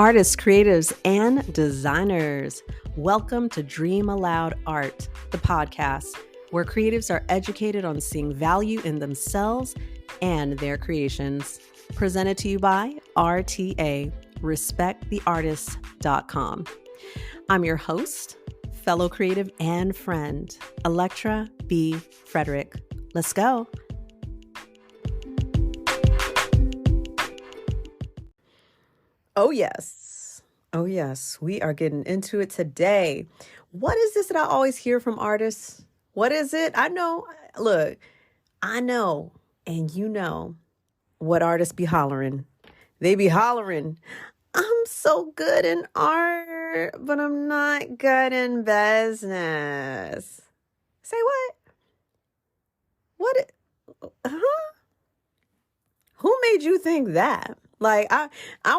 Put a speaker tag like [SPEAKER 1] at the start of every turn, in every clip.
[SPEAKER 1] Artists, creatives, and designers, welcome to Dream Aloud Art, the podcast where creatives are educated on seeing value in themselves and their creations. Presented to you by RTA, respecttheartist.com. I'm your host, fellow creative and friend, Electra B. Frederick. Let's go. Oh, yes. Oh, yes. We are getting into it today. What is this that I always hear from artists? What is it? I know. Look, I know, and you know what artists be hollering. They be hollering, I'm so good in art, but I'm not good in business. Say what? What? Huh? Who made you think that? Like, I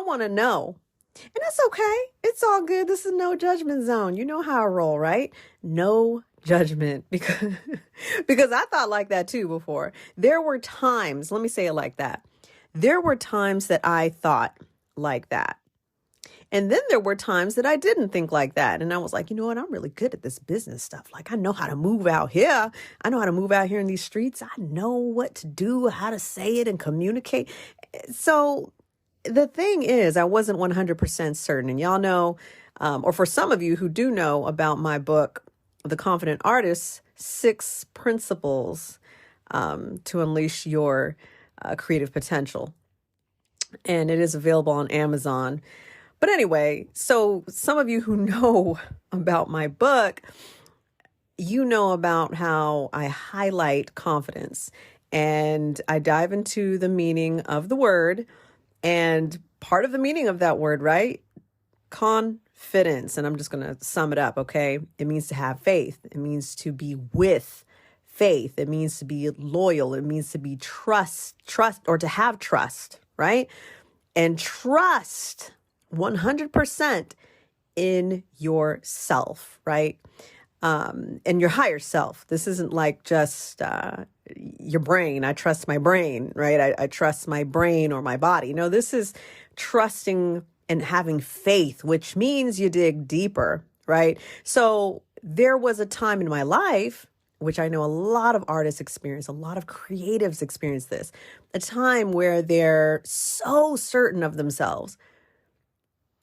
[SPEAKER 1] want to know. And that's okay. It's all good. This is no judgment zone. You know how I roll, right? No judgment. Because I thought like that too before. There were times, let me say it like that. There were times that I thought like that. And then there were times that I didn't think like that. And I was like, you know what? I'm really good at this business stuff. Like, I know how to move out here. I know how to move out here in these streets. I know what to do, how to say it and communicate. So the thing is, I wasn't 100% certain. And y'all know, or for some of you who do know about my book, The Confident Artist, 6 Principles to Unleash Your Creative Potential. And it is available on Amazon. But anyway, so some of you who know about my book, you know about how I highlight confidence and I dive into the meaning of the word. And part of the meaning of that word, right? Confidence. And I'm just going to sum it up, okay? It means to have faith. It means to be with faith. It means to be loyal. It means to be trust, or to have trust, right? And trust 100% in yourself, right? And your higher self. This isn't like just your brain. I trust my brain, right? I trust my brain or my body. No, this is trusting and having faith, which means you dig deeper, right? So there was a time in my life, which I know a lot of artists experience, a lot of creatives experience this, a time where they're so certain of themselves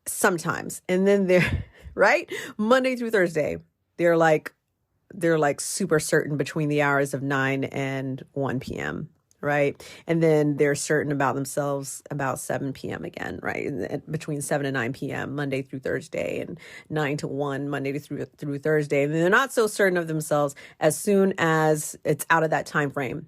[SPEAKER 1] sometimes. And then they're, right? Monday through Thursday, they're like super certain between the hours of 9 and 1 p.m., right? And then they're certain about themselves about 7 p.m. again, right? And between 7 and 9 p.m., Monday through Thursday, and 9 to 1, Monday through Thursday. And they're not so certain of themselves as soon as it's out of that time frame.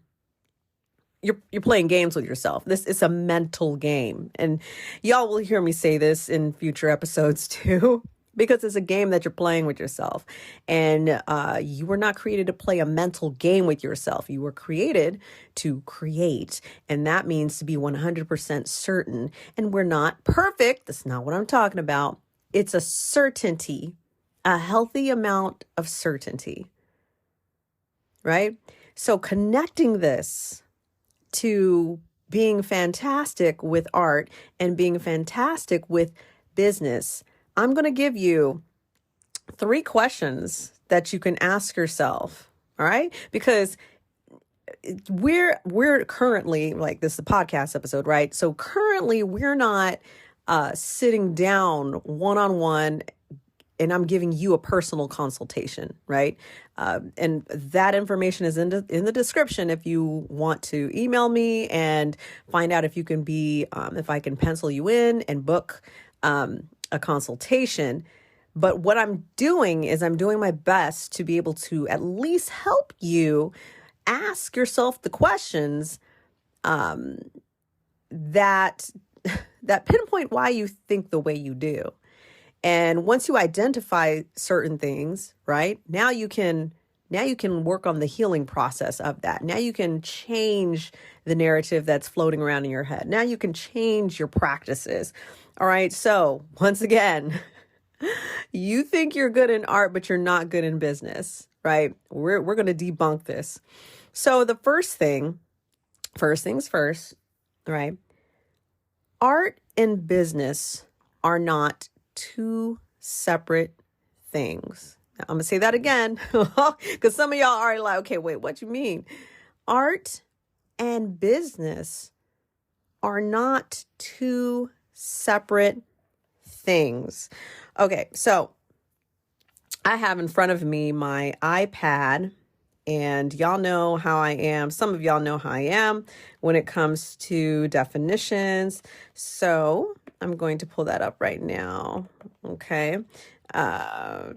[SPEAKER 1] You're playing games with yourself. This is a mental game. And y'all will hear me say this in future episodes too, because it's a game that you're playing with yourself. And you were not created to play a mental game with yourself. You were created to create. And that means to be 100% certain. And we're not perfect. That's not what I'm talking about. It's a certainty, a healthy amount of certainty, right? So connecting this to being fantastic with art and being fantastic with business, I'm going to give you 3 questions that you can ask yourself. All right. Because we're currently, like, this is a podcast episode, right? So currently we're not sitting down one-on-one and I'm giving you a personal consultation, right? And that information is in the description if you want to email me and find out if you can be, if I can pencil you in and book a consultation. But what I'm doing is I'm doing my best to be able to at least help you ask yourself the questions that pinpoint why you think the way you do. And once you identify certain things, right, now you can work on the healing process of that. Now you can change the narrative that's floating around in your head. Now you can change your practices. All right. So once again, you think you're good in art, but you're not good in business, right? We're going to debunk this. So the first things first, right? Art and business are not two separate things. Now, I'm going to say that again because some of y'all are like, okay, wait, what you mean? Art and business are not two separate things. Okay, so I have in front of me my iPad, and y'all know how I am. Some of y'all know how I am when it comes to definitions. So I'm going to pull that up right now. Okay. Of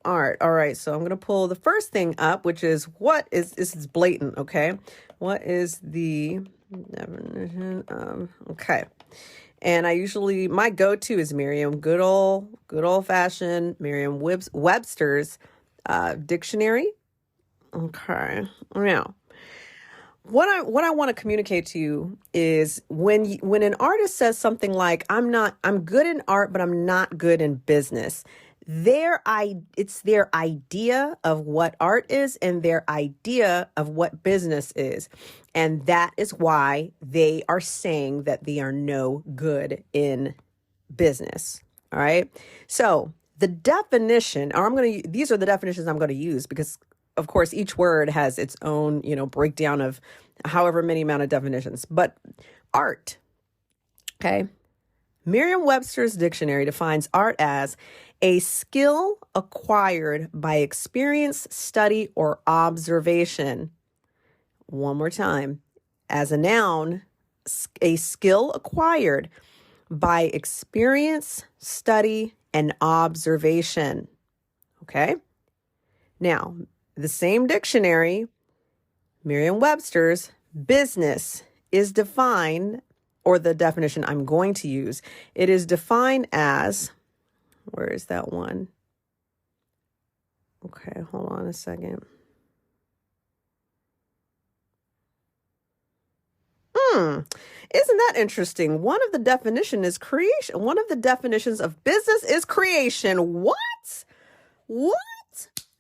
[SPEAKER 1] art. All right. So I'm going to pull the first thing up, which is this is blatant. Okay. What is the definition of, okay. And my go-to is Merriam, good old fashioned Merriam-Webster's dictionary. Okay. Now, what I want to communicate to you is when an artist says something like, I'm good in art, but I'm not good in business. It's their idea of what art is and their idea of what business is. And that is why they are saying that they are no good in business. All right. So the definition, these are the definitions I'm going to use because, of course, each word has its own, breakdown of however many amount of definitions. But art, okay. Merriam-Webster's dictionary defines art as a skill acquired by experience, study, or observation. One more time. As a noun, a skill acquired by experience, study, and observation. Okay? Now, the same dictionary, Merriam-Webster's business is defined, or the definition I'm going to use, it is defined as, where is that one? Okay, hold on a second. Isn't that interesting? One of the definition is creation. One of the definitions of business is creation. What?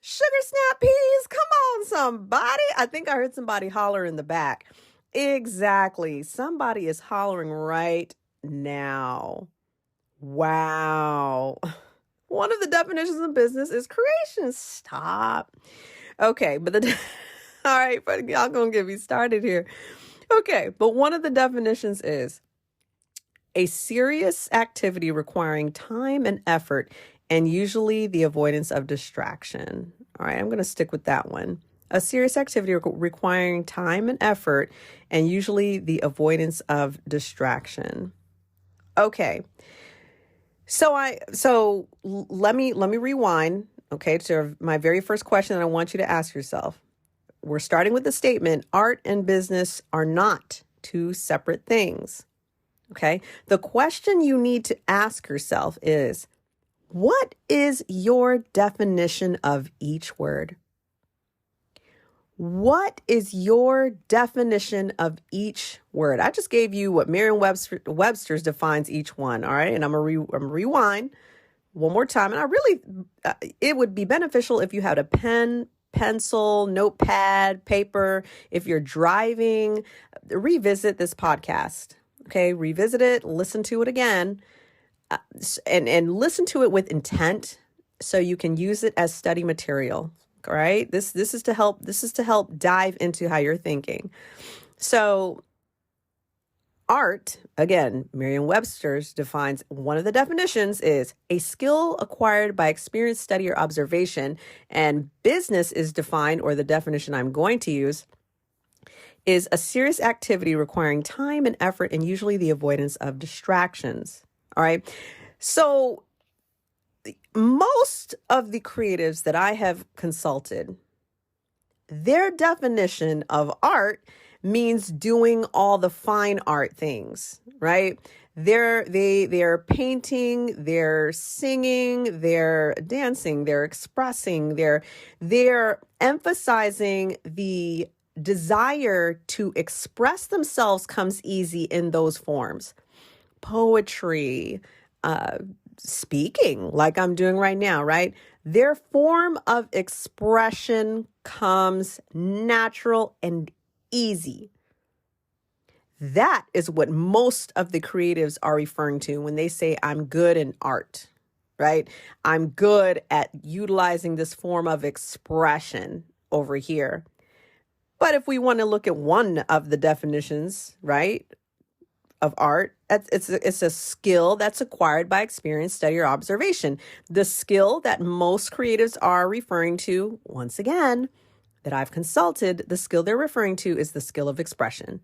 [SPEAKER 1] Sugar snap peas? Come on, somebody. I think I heard somebody holler in the back. Exactly. Somebody is hollering right now. Wow. One of the definitions of business is creation. Stop. Okay, but all right, but y'all gonna get me started here. Okay, but one of the definitions is a serious activity requiring time and effort and usually the avoidance of distraction. All right, I'm going to stick with that one. A serious activity requiring time and effort and usually the avoidance of distraction. Okay. So let me rewind, okay, to my very first question that I want you to ask yourself. We're starting with the statement, art and business are not two separate things. Okay? The question you need to ask yourself is, what is your definition of each word? What is your definition of each word? I just gave you what Merriam-Webster's defines each one, all right? And I'm going to rewind one more time. And it would be beneficial if you had a pen, pencil, notepad, paper. If you're driving, revisit this podcast, okay? Revisit it, listen to it again, and listen to it with intent so you can use it as study material. All right. This is to help dive into how you're thinking. So art, again, Merriam-Webster's defines, one of the definitions is a skill acquired by experience, study, or observation. And business is defined, or the definition I'm going to use, is a serious activity requiring time and effort and usually the avoidance of distractions. All right. So most of the creatives that I have consulted, their definition of art means doing all the fine art things, right? They're painting, they're singing, they're dancing, they're expressing, they're emphasizing the desire to express themselves comes easy in those forms. Poetry, speaking like I'm doing right now, right? Their form of expression comes natural and easy. That is what most of the creatives are referring to when they say, I'm good in art, right? I'm good at utilizing this form of expression over here. But if we want to look at one of the definitions, right, of art, it's a skill that's acquired by experience, study, or observation. The skill that most creatives are referring to, once again, that I've consulted, the skill they're referring to is the skill of expression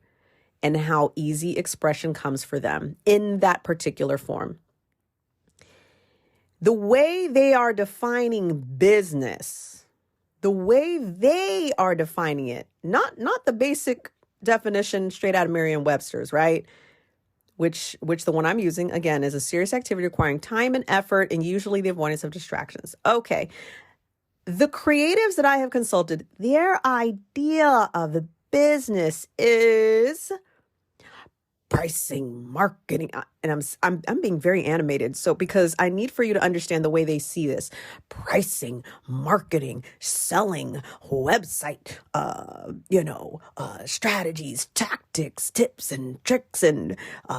[SPEAKER 1] and how easy expression comes for them in that particular form. The way they are defining business, the way they are defining it, not the basic definition straight out of Merriam-Webster's, right? Which the one I'm using, again, is a serious activity requiring time and effort and usually the avoidance of distractions. Okay. The creatives that I have consulted, their idea of the business is pricing, marketing, and I'm being very animated. So because I need for you to understand the way they see this: pricing, marketing, selling, website, strategies, tactics, tips and tricks, and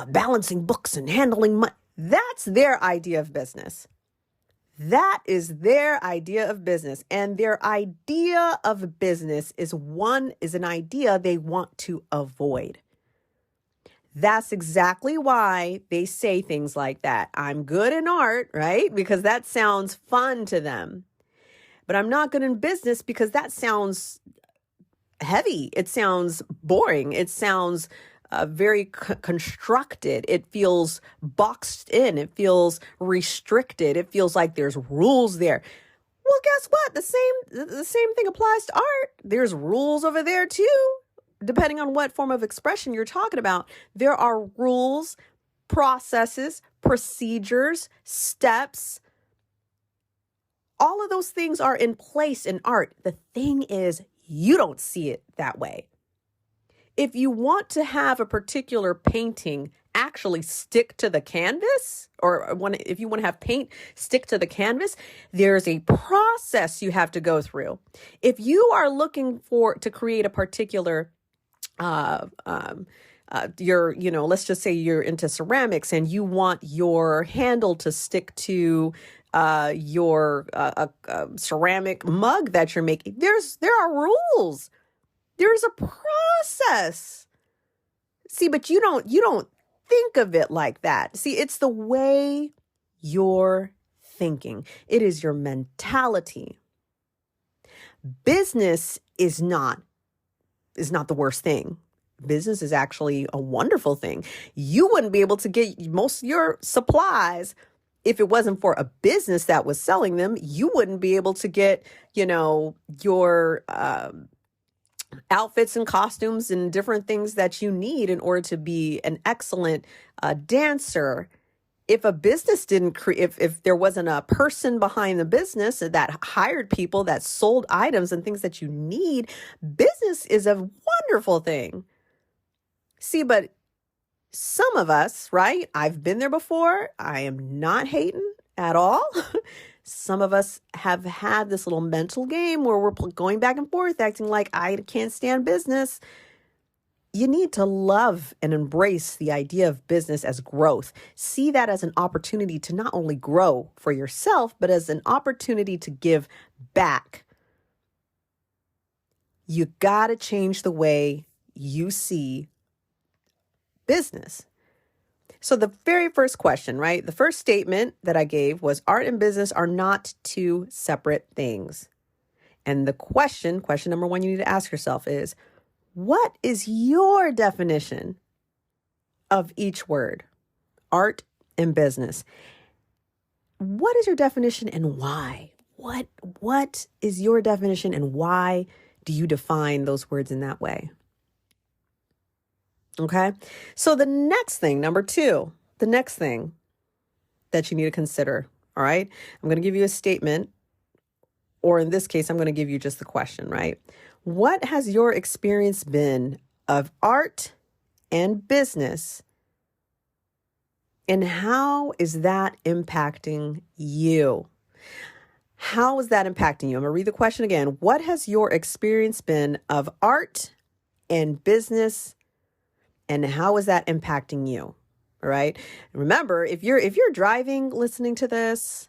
[SPEAKER 1] balancing books and handling money. That's their idea of business. That is their idea of business. And their idea of business is an idea they want to avoid. That's exactly why they say things like that. I'm good in art, right? Because that sounds fun to them. But I'm not good in business because that sounds heavy. It sounds boring. It sounds very constructed. It feels boxed in. It feels restricted. It feels like there's rules there. Well, guess what? The same thing applies to art. There's rules over there too. Depending on what form of expression you're talking about, there are rules, processes, procedures, steps. All of those things are in place in art. The thing is, you don't see it that way. If you want to have a particular painting actually stick to the canvas, or if you want to have paint stick to the canvas, there's a process you have to go through. If you are looking to create a particular let's just say you're into ceramics and you want your handle to stick to your ceramic mug that you're making. There are rules. There's a process. See, but you don't think of it like that. See, it's the way you're thinking. It is your mentality. Business is not the worst thing. Business is actually a wonderful thing. You wouldn't be able to get most of your supplies if it wasn't for a business that was selling them. You wouldn't be able to get, your outfits and costumes and different things that you need in order to be an excellent dancer. If a business if there wasn't a person behind the business that hired people that sold items and things that you need, business is a wonderful thing. See, but some of us, right? I've been there before. I am not hating at all. Some of us have had this little mental game where we're going back and forth, acting like I can't stand business. You need to love and embrace the idea of business as growth. See that as an opportunity to not only grow for yourself, but as an opportunity to give back. You got to change the way you see business. So the very first question, right? The first statement that I gave was art and business are not two separate things. And the question number one you need to ask yourself is, what is your definition of each word? Art and business. What is your definition and why? What is your definition and why do you define those words in that way? Okay. So the next thing, number two, the next thing that you need to consider. All right. I'm going to give you a statement, or in this case, I'm going to give you just the question, right? What has your experience been of art and business, and how is that impacting you? How is that impacting you? I'm going to read the question again. What has your experience been of art and business, And how is that impacting you? All right. Remember, if you're driving, listening to this,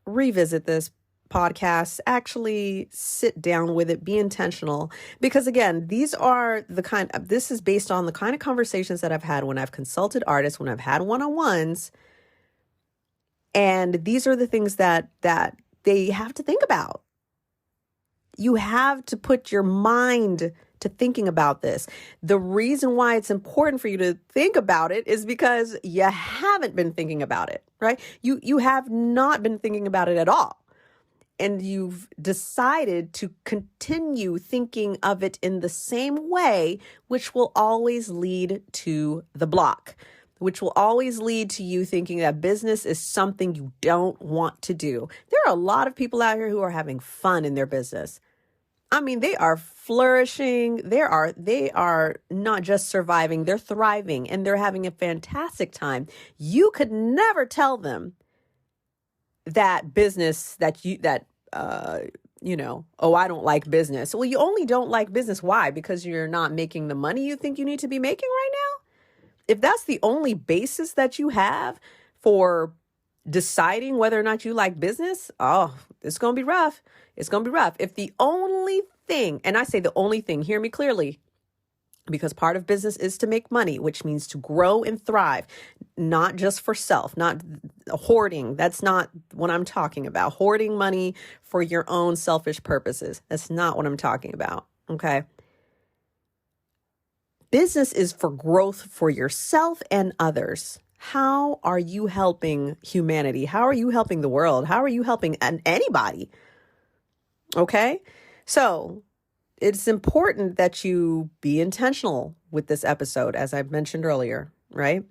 [SPEAKER 1] revisit this podcast, actually sit down with it, be intentional. Because again, this is based on the kind of conversations that I've had when I've consulted artists, when I've had one-on-ones. And these are the things that they have to think about. You have to put your mind to thinking about this. The reason why it's important for you to think about it is because you haven't been thinking about it, right? You have not been thinking about it at all. And you've decided to continue thinking of it in the same way, which will always lead to the block, which will always lead to you thinking that business is something you don't want to do. There are a lot of people out here who are having fun in their business. I mean, they are flourishing. They are not just surviving, they're thriving, and they're having a fantastic time. You could never tell them that business oh, I don't like business. Well, you only don't like business. Why? Because you're not making the money you think you need to be making right now? If that's the only basis that you have for deciding whether or not you like business, oh, it's going to be rough. It's going to be rough. If the only thing, and I say the only thing, hear me clearly, because part of business is to make money, which means to grow and thrive, not just for self, not hoarding. That's not what I'm talking about. Hoarding money for your own selfish purposes. That's not what I'm talking about. Okay. Business is for growth for yourself and others. How are you helping humanity? How are you helping the world? How are you helping anybody? Okay. So it's important that you be intentional with this episode, as I mentioned earlier, right?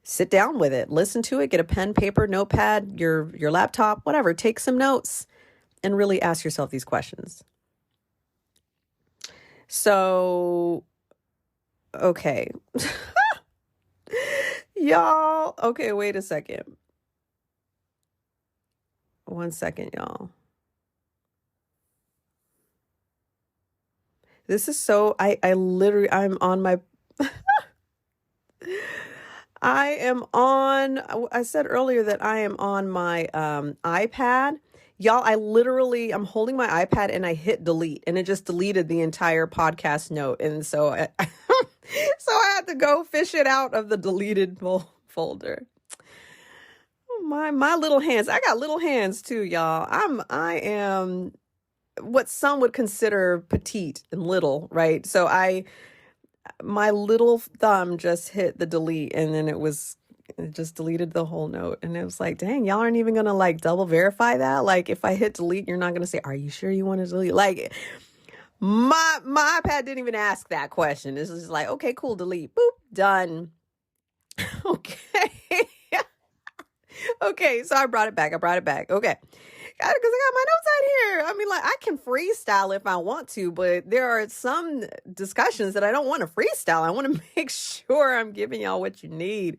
[SPEAKER 1] Sit down with it, listen to it, get a pen, paper, notepad, your laptop, whatever, take some notes and really ask yourself these questions. So, okay. Y'all, okay, wait a second. 1 second, y'all. This is so, I'm on my, I said earlier that I am on my iPad. Y'all, I'm holding my iPad and I hit delete and it just deleted the entire podcast note. And so I had to go fish it out of the deleted folder. My little hands. I got little hands too, y'all. I am what some would consider petite and little, right? So my little thumb just hit the delete and then it just deleted the whole note. And it was like, dang, y'all aren't even going to like double verify that. Like if I hit delete, you're not going to say, are you sure you want to delete? Like my iPad didn't even ask that question. This is just like, okay, cool. Delete, boop, done. Okay. Okay. So I brought it back. Okay. Because I got my notes out here. I mean, like I can freestyle if I want to, but there are some discussions that I don't want to freestyle. I want to make sure I'm giving y'all what you need.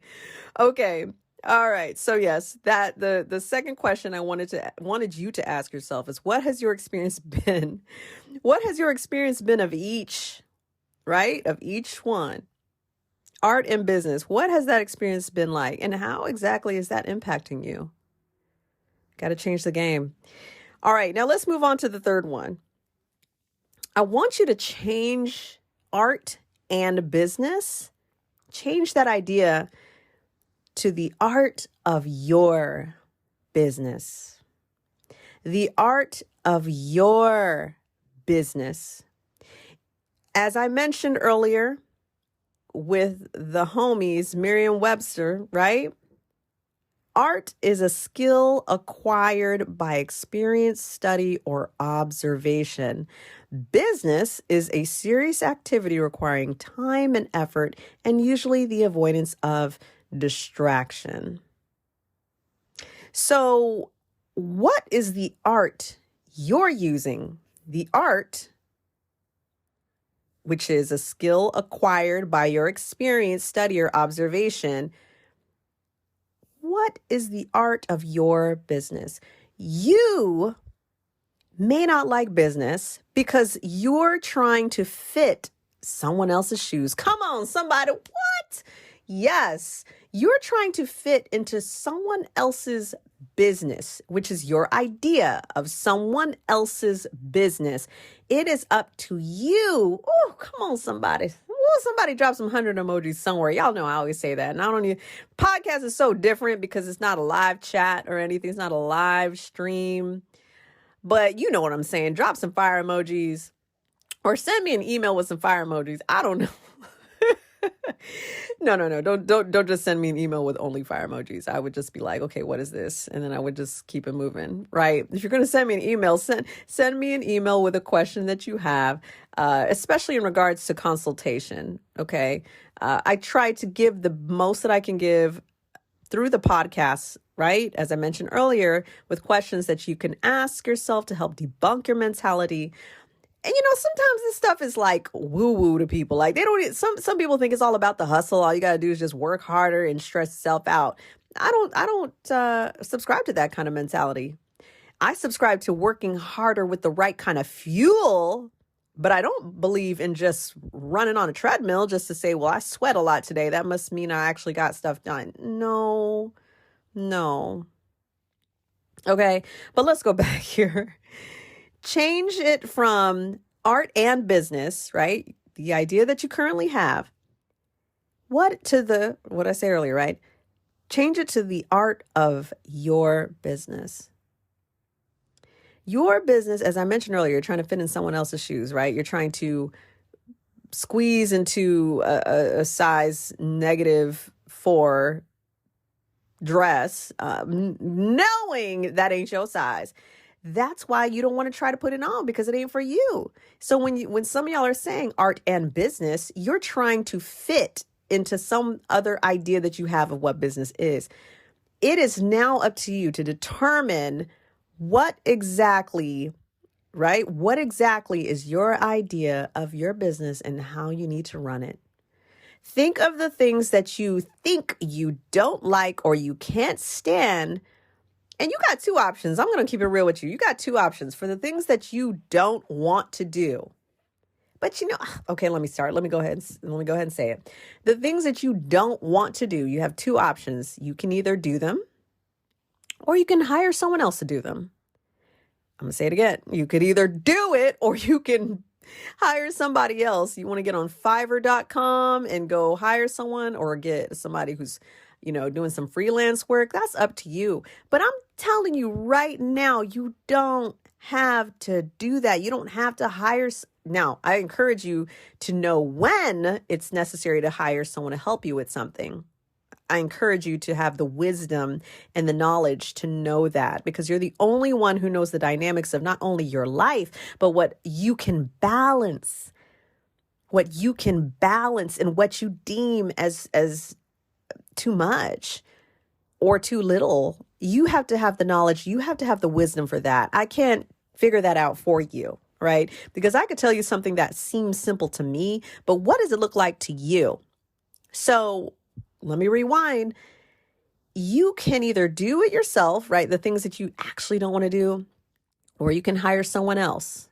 [SPEAKER 1] Okay. All right. So yes, that the second question I wanted you to ask yourself is, what has your experience been? What has your experience been of each, right? Of each one? Art and business. What has that experience been like? And how exactly is that impacting you? Got to change the game. All right. Now let's move on to the third one. I want you to change art and business. Change that idea to the art of your business. The art of your business. As I mentioned earlier with the homies, Merriam-Webster, right? Art is a skill acquired by experience, study, or observation. Business is a serious activity requiring time and effort, and usually the avoidance of distraction. So, what is the art you're using? The art, which is a skill acquired by your experience, study, or observation. What is the art of your business? You may not like business because you're trying to fit someone else's shoes. Come on, somebody. What? Yes, you're trying to fit into someone else's business, which is your idea of someone else's business. It is up to you. Oh, come on, somebody. Well, somebody drop some 100 emojis somewhere. Y'all know I always say that. And I don't even, podcast is so different because it's not a live chat or anything. It's not a live stream. But you know what I'm saying. Drop some fire emojis or send me an email with some fire emojis. I don't know. No. Don't just send me an email with only fire emojis. I would just be like, okay, what is this? And then I would just keep it moving, right? If you're going to send me an email, send me an email with a question that you have, especially in regards to consultation. Okay. I try to give the most that I can give through the podcast, right? As I mentioned earlier, with questions that you can ask yourself to help debunk your mentality. And sometimes this stuff is like woo-woo to people. Like some people think it's all about the hustle. All you got to do is just work harder and stress yourself out. I don't subscribe to that kind of mentality. I subscribe to working harder with the right kind of fuel, but I don't believe in just running on a treadmill just to say, well, I sweat a lot today. That must mean I actually got stuff done. No. Okay, but let's go back here. Change it from art and business, right? The idea that you currently have. What I said earlier, right? Change it to the art of your business. Your business, as I mentioned earlier, you're trying to fit in someone else's shoes, right? You're trying to squeeze into a size -4 dress, knowing that ain't your size. That's why you don't want to try to put it on, because it ain't for you. So when some of y'all are saying art and business, you're trying to fit into some other idea that you have of what business is. It is now up to you to determine what exactly is your idea of your business and how you need to run it. Think of the things that you think you don't like or you can't stand. And you got two options. I'm going to keep it real with you. You got two options for the things that you don't want to do. But okay, let me start. Let me go ahead and say it. The things that you don't want to do, you have two options. You can either do them or you can hire someone else to do them. I'm going to say it again. You could either do it or you can hire somebody else. You want to get on Fiverr.com and go hire someone, or get somebody who's doing some freelance work. That's up to you. But I'm telling you right now, you don't have to do that. You don't have to hire. Now, I encourage you to know when it's necessary to hire someone to help you with something. I encourage you to have the wisdom and the knowledge to know that, because you're the only one who knows the dynamics of not only your life, but what you can balance, and what you deem as too much or too little. You have to have the knowledge. You have to have the wisdom for that. I can't figure that out for you, right? Because I could tell you something that seems simple to me, but what does it look like to you? So let me rewind. You can either do it yourself, right? The things that you actually don't want to do, or you can hire someone else.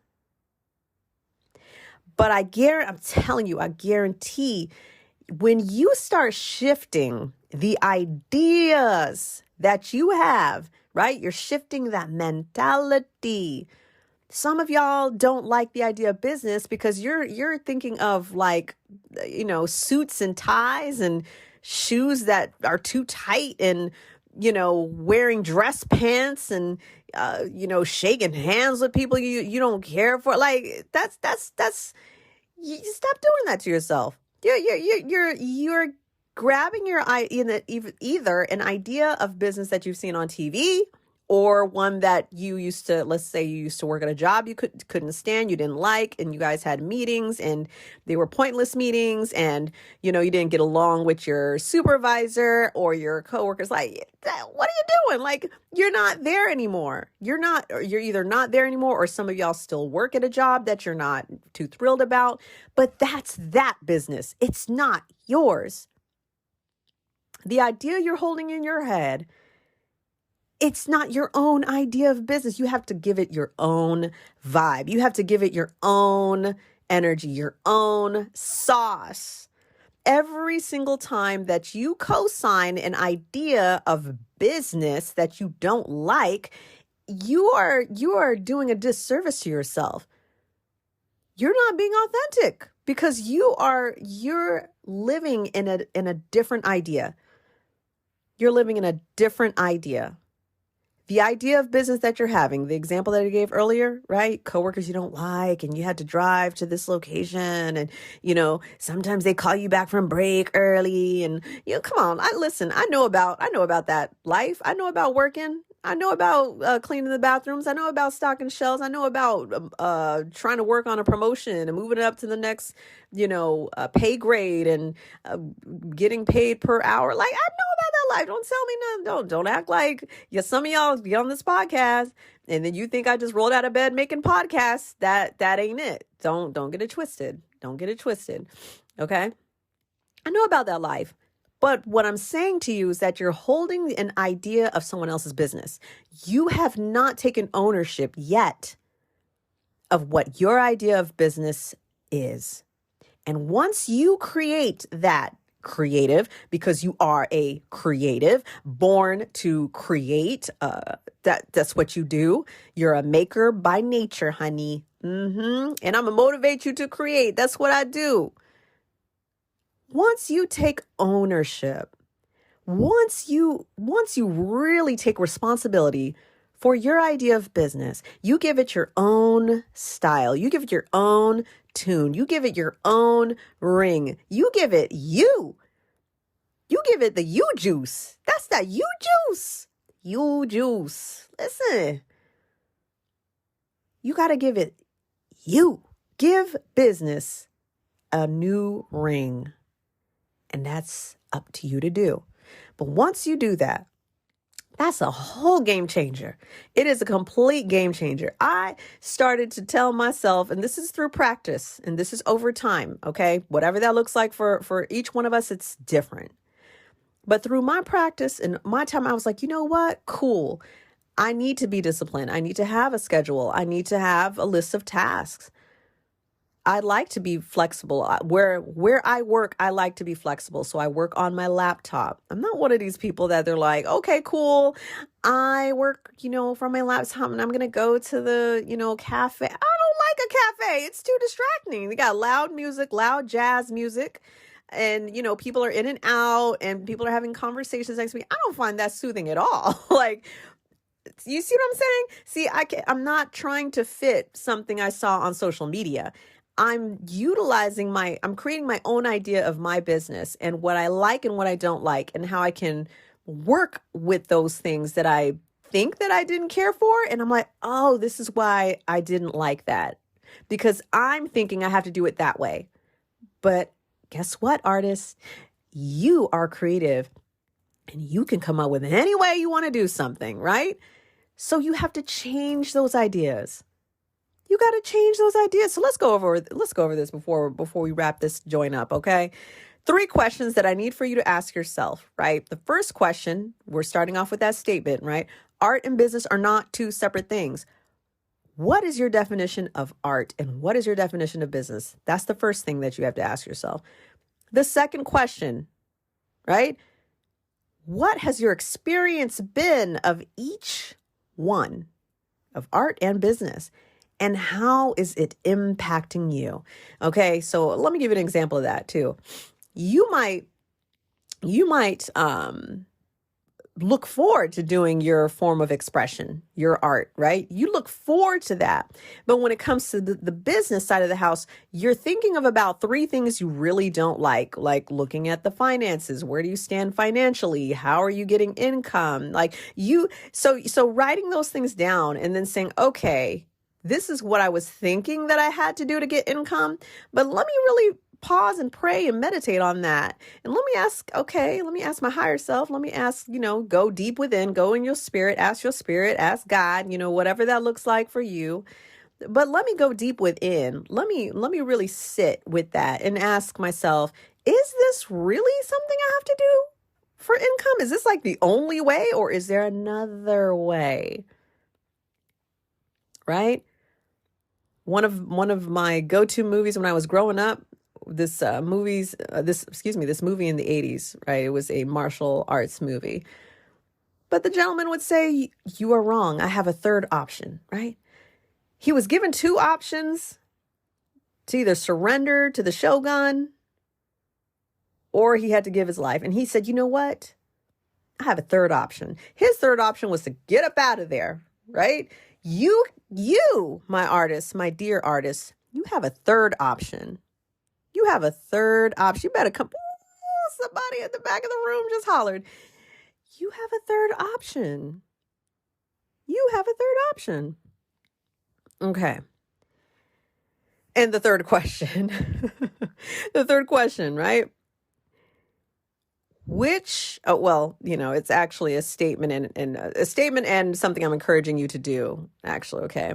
[SPEAKER 1] But I'm telling you, I guarantee when you start shifting the ideas that you have, right? You're shifting that mentality. Some of y'all don't like the idea of business because you're thinking of suits and ties and shoes that are too tight, and wearing dress pants and shaking hands with people you don't care for. Like that's you stop doing that to yourself. You're grabbing either an idea of business that you've seen on TV, or one that let's say you used to work at a job you couldn't stand, you didn't like, and you guys had meetings and they were pointless meetings, and you didn't get along with your supervisor or your coworkers. Like, what are you doing? Like, you're not there anymore. You're either not there anymore, or some of y'all still work at a job that you're not too thrilled about. But that's that business. It's not yours. The idea you're holding in your head, it's not your own idea of business. You have to give it your own vibe. You have to give it your own energy, your own sauce. Every single time that you co-sign an idea of business that you don't like, you are doing a disservice to yourself. You're not being authentic because you're living in a different idea. You're living in a different idea. The idea of business that you're having, the example that I gave earlier, right? Coworkers you don't like, and you had to drive to this location, and sometimes they call you back from break early, and come on. I know about that life. I know about working. I know about cleaning the bathrooms. I know about stocking shelves. I know about trying to work on a promotion and moving it up to the next, pay grade and getting paid per hour. Like, I know about that life. Don't tell me nothing. Don't act like some of y'all be on this podcast and then you think I just rolled out of bed making podcasts. That ain't it. Don't get it twisted. Don't get it twisted. Okay. I know about that life. But what I'm saying to you is that you're holding an idea of someone else's business. You have not taken ownership yet of what your idea of business is. And once you create that creative, because you are a creative, born to create, that's what you do. You're a maker by nature, honey. And I'm going to motivate you to create. That's what I do. Once you take ownership, once you really take responsibility for your idea of business, you give it your own style, you give it your own tune, you give it your own ring, you give it you give it the you juice. That's that you juice. You juice. Listen, you got to give it you. Give business a new ring. And that's up to you to do. But once you do that, that's a whole game changer. It is a complete game changer. I started to tell myself, and this is through practice, and this is over time, okay? Whatever that looks like for each one of us, it's different. But through my practice and my time, I was like, you know what? Cool. I need to be disciplined. I need to have a schedule. I need to have a list of tasks. I like to be flexible. Where I work, I like to be flexible. So I work on my laptop. I'm not one of these people that they're like, okay, cool. I work, from my laptop and I'm going to go to the, cafe. I don't like a cafe. It's too distracting. They got loud music, loud jazz music. And, people are in and out and people are having conversations next to me. I don't find that soothing at all. Like, you see what I'm saying? See, I'm not trying to fit something I saw on social media. I'm creating my own idea of my business and what I like and what I don't like and how I can work with those things that I think that I didn't care for. And I'm like, oh, this is why I didn't like that, because I'm thinking I have to do it that way. But guess what, artists? You are creative and you can come up with any way you want to do something, right? So you have to change those ideas. You got to change those ideas. So let's go over this before we wrap this joint up, okay? 3 questions that I need for you to ask yourself, right? The first question, we're starting off with that statement, right? Art and business are not 2 separate things. What is your definition of art and what is your definition of business? That's the first thing that you have to ask yourself. The second question, right? What has your experience been of each one, of art and business? And how is it impacting you? Okay, so let me give you an example of that too. You might look forward to doing your form of expression, your art, right? You look forward to that. But when it comes to the business side of the house, you're thinking of about 3 things you really don't like looking at the finances. Where do you stand financially? How are you getting income? So writing those things down and then saying, okay, this is what I was thinking that I had to do to get income, but let me really pause and pray and meditate on that. And let me ask my higher self. Let me ask, go deep within, go in your spirit, ask God, whatever that looks like for you. But let me go deep within. Let me really sit with that and ask myself, is this really something I have to do for income? Is this like the only way, or is there another way? Right? One of my go-to movies when I was growing up this movie in the 80s, right? It was a martial arts movie. But the gentleman would say, you are wrong. I have a third option, right? He was given two options to either surrender to the shogun or he had to give his life. And he said, you know what? I have a third option. His third option was to get up out of there, right? You, my artist, my dear artist, you have a third option. You have a third option. You better come. Ooh, somebody at the back of the room just hollered. You have a third option. You have a third option. Okay. And the third question, right? It's actually a statement and a statement and something I'm encouraging you to do, actually, okay?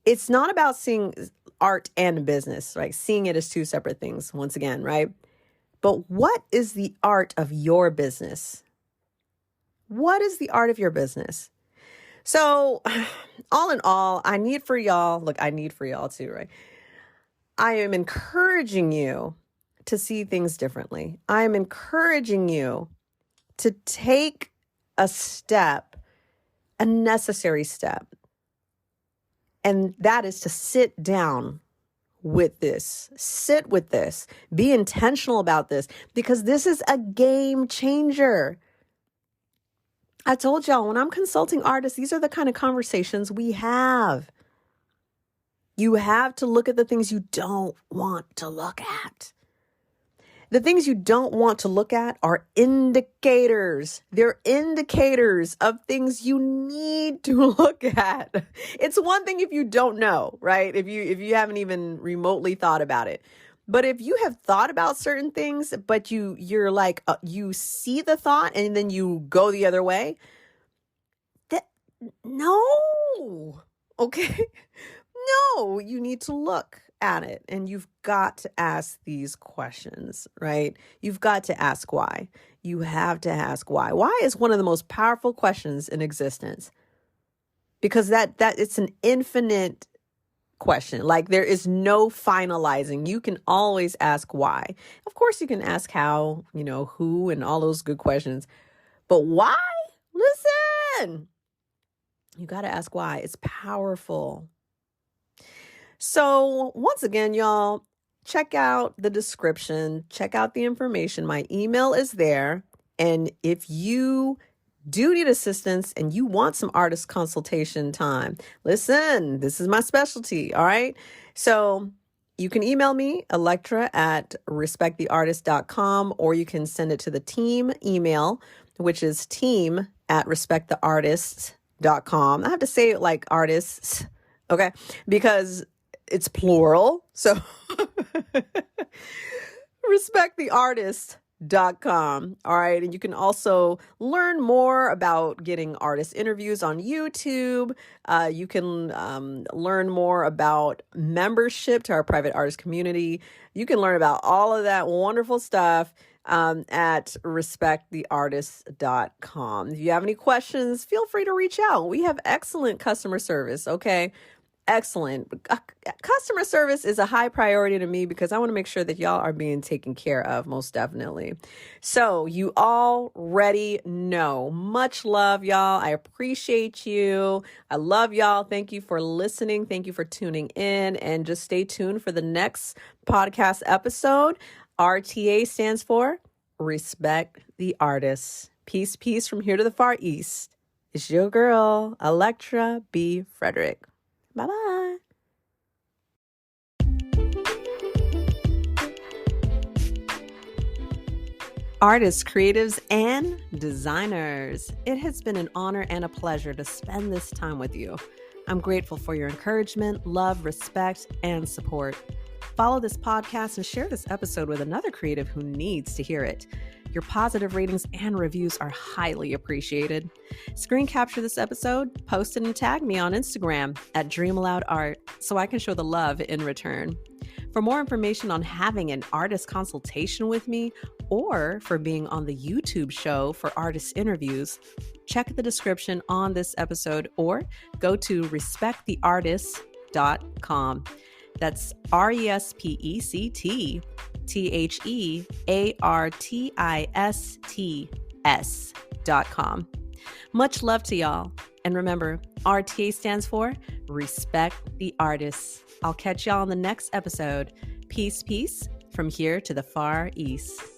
[SPEAKER 1] It's not about seeing art and business, right? Seeing it as two separate things, once again, right? But what is the art of your business? What is the art of your business? So, all in all, I need for y'all too, right? I am encouraging you to see things differently. I am encouraging you to take a step, a necessary step. And that is to sit down with this, sit with this, be intentional about this, because this is a game changer. I told y'all, when I'm consulting artists, these are the kind of conversations we have. You have to look at the things you don't want to look at. The things you don't want to look at are indicators. They're indicators of things you need to look at. It's one thing if you don't know, right? If you haven't even remotely thought about it. But if you have thought about certain things, but you're like, you see the thought and then you go the other way, no, okay? No, you need to look at it and you've got to ask these questions, right? You've got to ask why. You have to ask why. Why is one of the most powerful questions in existence, because that it's an infinite question. Like there is no finalizing. You can always ask why. Of course, you can ask how, who, and all those good questions. But why? Listen, you got to ask why. It's powerful. So once again, y'all, check out the description, check out the information. My email is there. And if you do need assistance and you want some artist consultation time, listen, this is my specialty. All right. So you can email me, Electra at respecttheartist.com, or you can send it to the team email, which is team@respecttheartists.com. I have to say it like artists, okay? Because it's plural. So respecttheartist.com. All right. And you can also learn more about getting artist interviews on YouTube. You can learn more about membership to our private artist community. You can learn about all of that wonderful stuff at respecttheartist.com. If you have any questions, feel free to reach out. We have excellent customer service. Okay. Excellent. Customer service is a high priority to me because I want to make sure that y'all are being taken care of, most definitely. So you already know. Much love, y'all. I appreciate you. I love y'all. Thank you for listening. Thank you for tuning in. And just stay tuned for the next podcast episode. RTA stands for Respect the Artist. Peace, peace from here to the Far East. It's your girl, Electra B. Frederick. Bye-bye. Artists, creatives, and designers, it has been an honor and a pleasure to spend this time with you. I'm grateful for your encouragement, love, respect, and support. Follow this podcast and share this episode with another creative who needs to hear it. Your positive ratings and reviews are highly appreciated. Screen capture this episode, post it, and tag me on Instagram at DreamAloudArt so I can show the love in return. For more information on having an artist consultation with me or for being on the YouTube show for artist interviews, check the description on this episode or go to respecttheartist.com. That's RESPECTHEARTISTS.com. Much love to y'all. And remember, RTA stands for Respect the Artists. I'll catch y'all on the next episode. Peace, peace from here to the Far East.